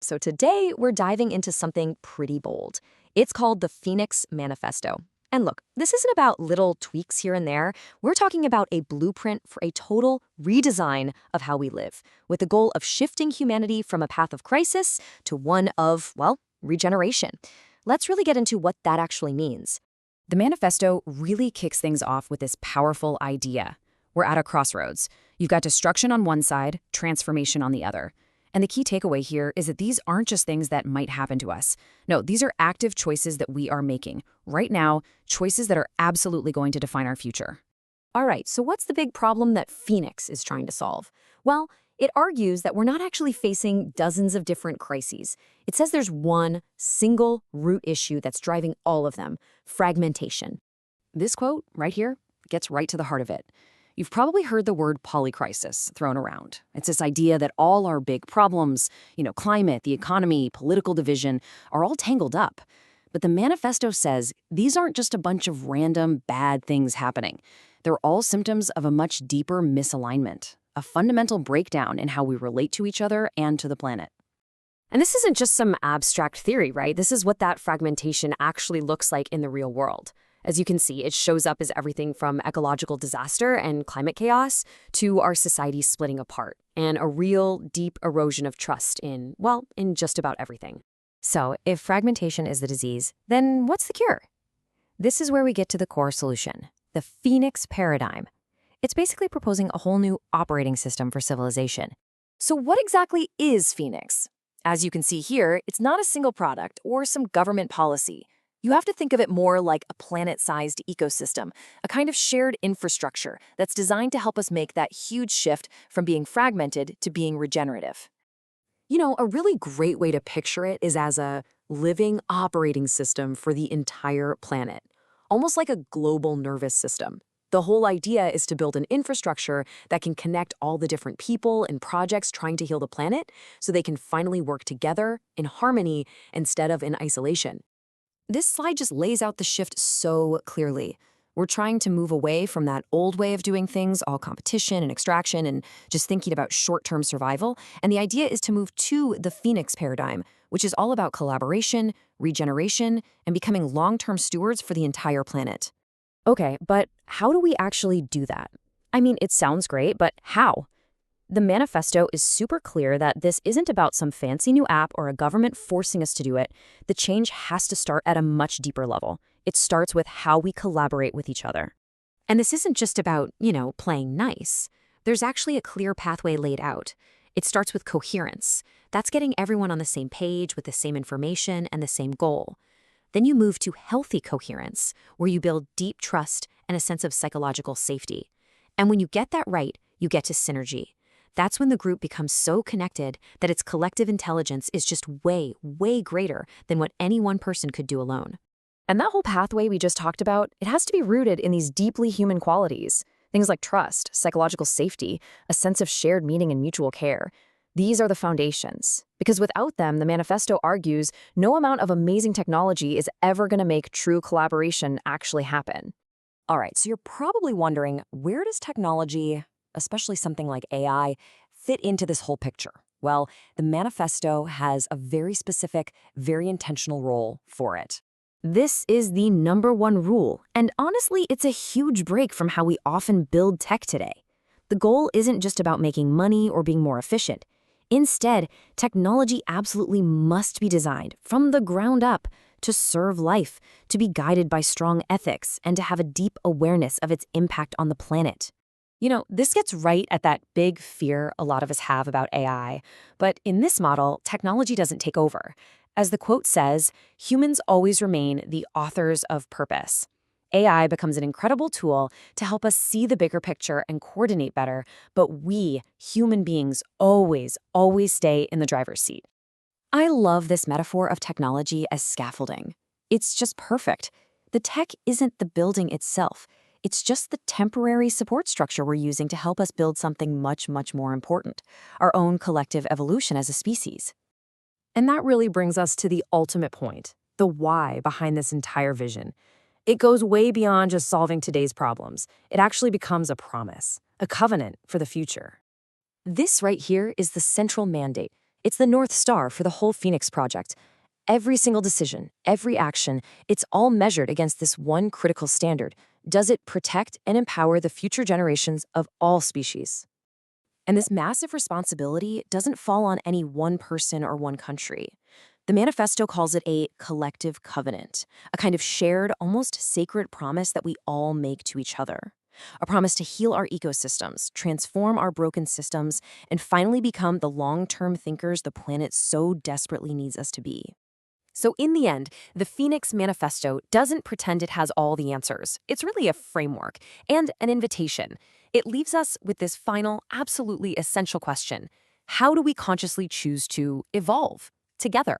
So today we're diving into something pretty bold. It's called the PHOENIX Manifesto. And look, this isn't about little tweaks here and there. We're talking about a blueprint for a total redesign of how we live, with the goal of shifting humanity from a path of crisis to one of, well, regeneration. Let's really get into what that actually means. The manifesto really kicks things off with this powerful idea. We're at a crossroads. You've got destruction on one side, transformation on the other. And the key takeaway here is that these aren't just things that might happen to us. No, these are active choices that we are making. Right now, choices that are absolutely going to define our future. All right, so what's the big problem that PHOENIX is trying to solve? Well, it argues that we're not actually facing dozens of different crises. It says there's one single root issue that's driving all of them: fragmentation. This quote right here gets right to the heart of it. You've probably heard the word polycrisis thrown around. It's this idea that all our big problems, climate, the economy, political division, are all tangled up. But the manifesto says these aren't just a bunch of random bad things happening. They're all symptoms of a much deeper misalignment, a fundamental breakdown in how we relate to each other and to the planet. And this isn't just some abstract theory, right? This is what that fragmentation actually looks like in the real world. As you can see, it shows up as everything from ecological disaster and climate chaos to our society splitting apart and a real deep erosion of trust in just about everything. So if fragmentation is the disease, then what's the cure? This is where we get to the core solution, the PHOENIX paradigm. It's basically proposing a whole new operating system for civilization. So what exactly is PHOENIX? As you can see here, it's not a single product or some government policy. You have to think of it more like a planet-sized ecosystem, a kind of shared infrastructure that's designed to help us make that huge shift from being fragmented to being regenerative. A really great way to picture it is as a living operating system for the entire planet, almost like a global nervous system. The whole idea is to build an infrastructure that can connect all the different people and projects trying to heal the planet so they can finally work together in harmony instead of in isolation. This slide just lays out the shift so clearly. We're trying to move away from that old way of doing things, all competition and extraction and just thinking about short-term survival. And the idea is to move to the PHOENIX paradigm, which is all about collaboration, regeneration, and becoming long-term stewards for the entire planet. Okay, but how do we actually do that? I mean, it sounds great, but how? The manifesto is super clear that this isn't about some fancy new app or a government forcing us to do it. The change has to start at a much deeper level. It starts with how we collaborate with each other. And this isn't just about, playing nice. There's actually a clear pathway laid out. It starts with coherence. That's getting everyone on the same page with the same information and the same goal. Then you move to healthy coherence, where you build deep trust and a sense of psychological safety. And when you get that right, you get to synergy. That's when the group becomes so connected that its collective intelligence is just way, way greater than what any one person could do alone. And that whole pathway we just talked about, it has to be rooted in these deeply human qualities. Things like trust, psychological safety, a sense of shared meaning and mutual care. These are the foundations. Because without them, the manifesto argues, no amount of amazing technology is ever going to make true collaboration actually happen. All right, so you're probably wondering, where does technology, especially something like AI, fit into this whole picture? Well, the manifesto has a very specific, very intentional role for it. This is the #1 rule, and honestly, it's a huge break from how we often build tech today. The goal isn't just about making money or being more efficient. Instead, technology absolutely must be designed from the ground up to serve life, to be guided by strong ethics, and to have a deep awareness of its impact on the planet. This gets right at that big fear a lot of us have about AI. But in this model, technology doesn't take over. As the quote says, humans always remain the authors of purpose. AI becomes an incredible tool to help us see the bigger picture and coordinate better, but we, human beings, always stay in the driver's seat. I love this metaphor of technology as scaffolding. It's just perfect. The tech isn't the building itself. It's just the temporary support structure we're using to help us build something much, much more important, our own collective evolution as a species. And that really brings us to the ultimate point, the why behind this entire vision. It goes way beyond just solving today's problems. It actually becomes a promise, a covenant for the future. This right here is the central mandate, It's the North Star for the whole Phoenix Project. Every single decision, every action, it's all measured against this one critical standard. Does it protect and empower the future generations of all species? And this massive responsibility doesn't fall on any one person or one country. The manifesto calls it a collective covenant, a kind of shared, almost sacred promise that we all make to each other. A promise to heal our ecosystems, transform our broken systems, and finally become the long-term thinkers the planet so desperately needs us to be. So in the end, the PHOENIX Manifesto doesn't pretend it has all the answers. It's really a framework and an invitation. It leaves us with this final, absolutely essential question. How do we consciously choose to evolve together?